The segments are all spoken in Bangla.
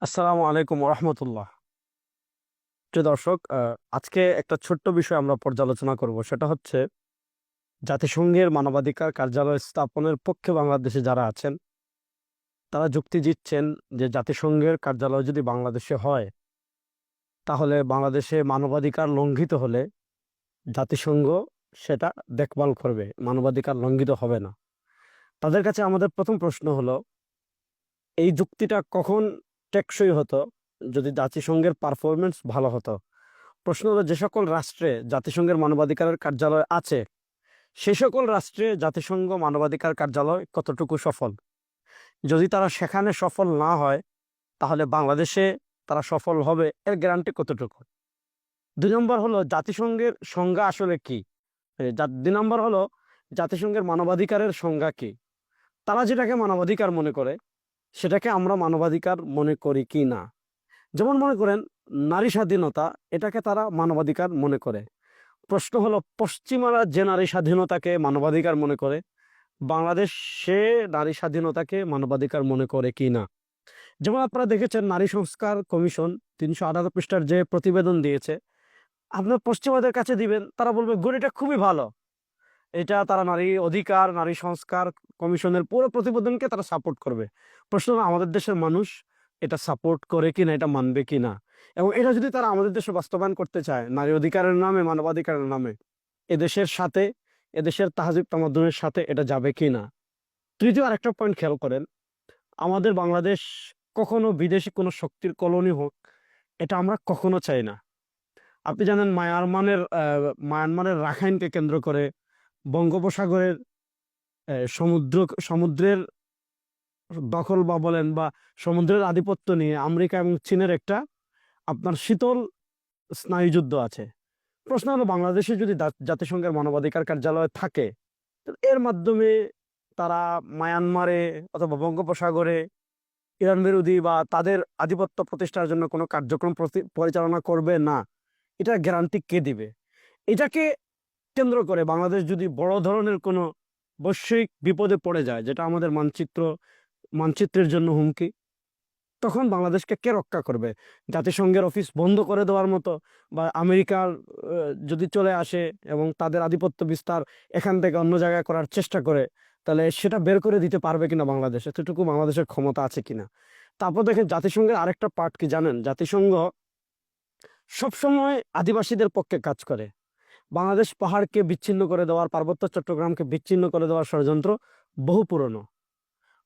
আসসালামু আলাইকুম রহমতুল্লাহ। প্রিয় দর্শক, আজকে একটা ছোট্ট বিষয় আমরা পর্যালোচনা করব। সেটা হচ্ছে জাতিসংঘের মানবাধিকার কার্যালয় স্থাপনের পক্ষে বাংলাদেশে যারা আছেন তারা যুক্তি দিচ্ছেন যে জাতিসংঘের কার্যালয় যদি বাংলাদেশে হয় তাহলে বাংলাদেশে মানবাধিকার লঙ্ঘিত হলে জাতিসংঘ সেটা দেখভাল করবে, মানবাধিকার লঙ্ঘিত হবে না। তাদের কাছে আমাদের প্রথম প্রশ্ন হলো, এই যুক্তিটা কখন টেকসই হতো? যদি জাতিসংঘের পারফরমেন্স ভালো হতো। প্রশ্ন হলো, যে সকল রাষ্ট্রে জাতিসংঘের মানবাধিকারের কার্যালয় আছে সে সকল রাষ্ট্রে জাতিসংঘ মানবাধিকার কার্যালয় কতটুকু সফল। যদি তারা সেখানে সফল না হয় তাহলে বাংলাদেশে তারা সফল হবে, এর গ্যারান্টি কতটুকু। 2 নম্বর হলো, জাতিসংঘের সংজ্ঞা আসলে কি। 2 নম্বর হলো, জাতিসংঘের মানবাধিকারের সংজ্ঞা কি। তারা যেটাকে মানবাধিকার মনে করে সেটাকে আমরা মানবাধিকার মনে করি কি না। যেমন মনে করেন নারী স্বাধীনতা, এটাকে তারা মানবাধিকার মনে করে। প্রশ্ন হলো, পশ্চিমারা যে নারী স্বাধীনতাকে মানবাধিকার মনে করে, বাংলাদেশ সে নারী স্বাধীনতাকে মানবাধিকার মনে করে কি না। যেমন আপনারা দেখেছেন নারী সংস্কার কমিশন 318 পৃষ্ঠার যে প্রতিবেদন দিয়েছে, আপনার পশ্চিমাদের কাছে দিবেন, তারা বলবে গুড, এটা খুবই ভালো। এটা তারা নারী অধিকার, নারী সংস্কার কমিশনের পুরো প্রতিবেদনকে তারা সাপোর্ট করবে। প্রশ্ন হলো, আমাদের দেশের মানুষ এটা সাপোর্ট করে কিনা, এটা মানবে কিনা। এবং এটা যদি তারা আমাদের দেশে বাস্তবায়ন করতে চায় নারী অধিকারের নামে, মানবাধিকারের নামে, এদেশের সাথে, এদেশের তাহজিব তামাদ্দুনের সাথে এটা যাবে কিনা। তৃতীয় আরেকটা পয়েন্ট খেয়াল করেন, আমাদের বাংলাদেশ কখনো বিদেশি কোনো শক্তির কলোনি হোক, এটা আমরা কখনো চাই না। আপনি জানেন মায়ানমারের রাখাইনকে কেন্দ্র করে বঙ্গোপসাগরের সমুদ্রের দখল বা বলেন বা সমুদ্রের আধিপত্য নিয়ে আমেরিকা এবং চীনের একটা আপনার শীতল স্নায়ুযুদ্ধ আছে। প্রশ্ন হলো, বাংলাদেশে যদি জাতিসংঘের মানবাধিকার কার্যালয় থাকে, এর মাধ্যমে তারা মায়ানমারে অথবা বঙ্গোপসাগরে ইরান বিরোধী বা তাদের আধিপত্য প্রতিষ্ঠার জন্য কোনো কার্যক্রম পরিচালনা করবে না, এটা গ্যারান্টি কে দিবে। এটাকে কেন্দ্র করে বাংলাদেশ যদি বড় ধরনের কোনো বৈশ্বিক বিপদে পড়ে যায়, যেটা আমাদের মানচিত্রের জন্য হুমকি, তখন বাংলাদেশকে কে রক্ষা করবে। জাতিসংঘের অফিস বন্ধ করে দেওয়ার মতো বা আমেরিকার যদি চলে আসে এবং তাদের আধিপত্য বিস্তার এখান থেকে অন্য জায়গায় করার চেষ্টা করে, তাহলে সেটা বের করে দিতে পারবে কিনা বাংলাদেশ, এতটুকু বাংলাদেশের ক্ষমতা আছে কিনা। তারপর দেখেন জাতিসংঘের আরেকটা পার্ট কি জানেন, জাতিসংঘ সবসময় আদিবাসীদের পক্ষে কাজ করে। বাংলাদেশ পাহাড়কে বিচ্ছিন্ন করে দেওয়ার, পার্বত্য চট্টগ্রামকে বিচ্ছিন্ন করে দেওয়ার ষড়যন্ত্র বহু পুরনো।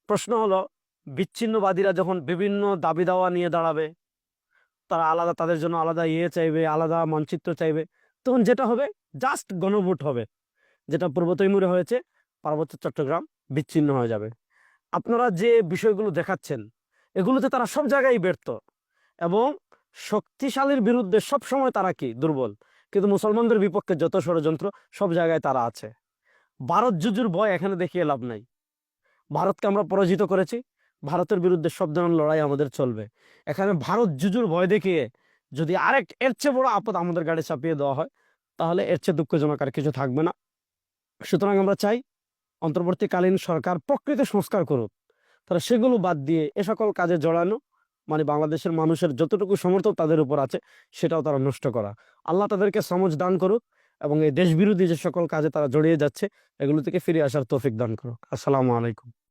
প্রশ্ন হলো, বিচ্ছিন্নবাদীরা যখন বিভিন্ন দাবি দাওয়া নিয়ে দাঁড়াবে, তারা আলাদা, তাদের জন্য আলাদা চাইবে, আলাদা মানচিত্র চাইবে, তখন যেটা হবে জাস্ট গণভোট হবে, যেটা পূর্ব তৈমুরে হয়েছে, পার্বত্য চট্টগ্রাম বিচ্ছিন্ন হয়ে যাবে। আপনারা যে বিষয়গুলো দেখাচ্ছেন এগুলোতে তারা সব জায়গায় ব্যর্থ এবং শক্তিশালীর বিরুদ্ধে সব সময় তারা কি দুর্বল, কিন্তু মুসলমানদের বিপক্ষে যত ষড়যন্ত্র সব জায়গায় তারা আছে। ভারত জুজুর ভয় এখানে দেখিয়ে লাভ নাই। ভারতকে আমরা পরাজিত করেছি, ভারতের বিরুদ্ধে সব ধরনের লড়াই আমাদের চলবে। এখানে ভারত জুজুর ভয় দেখিয়ে যদি এর চেয়ে বড় আপদ আমাদের গাড়ি চাপিয়ে দেওয়া হয়, তাহলে এর চেয়ে দুঃখজনক আর কিছু থাকবে না। সুতরাং আমরা চাই অন্তর্বর্তীকালীন সরকার প্রকৃত সংস্কার করুক, তারা সেগুলো বাদ দিয়ে এ সকল কাজে জড়ানো, মানে বাংলাদেশের মানুষের যতটুকু সমর্থন তাদের উপর আছে সেটাও তারা নষ্ট করা। আল্লাহ তাদেরকে সমঝ দান করুক এবং এই দেশ বিরোধী যে সকল কাজে তারা জড়িয়ে যাচ্ছে এগুলো থেকে ফিরে আসার তৌফিক দান করুক। আসসালামু আলাইকুম।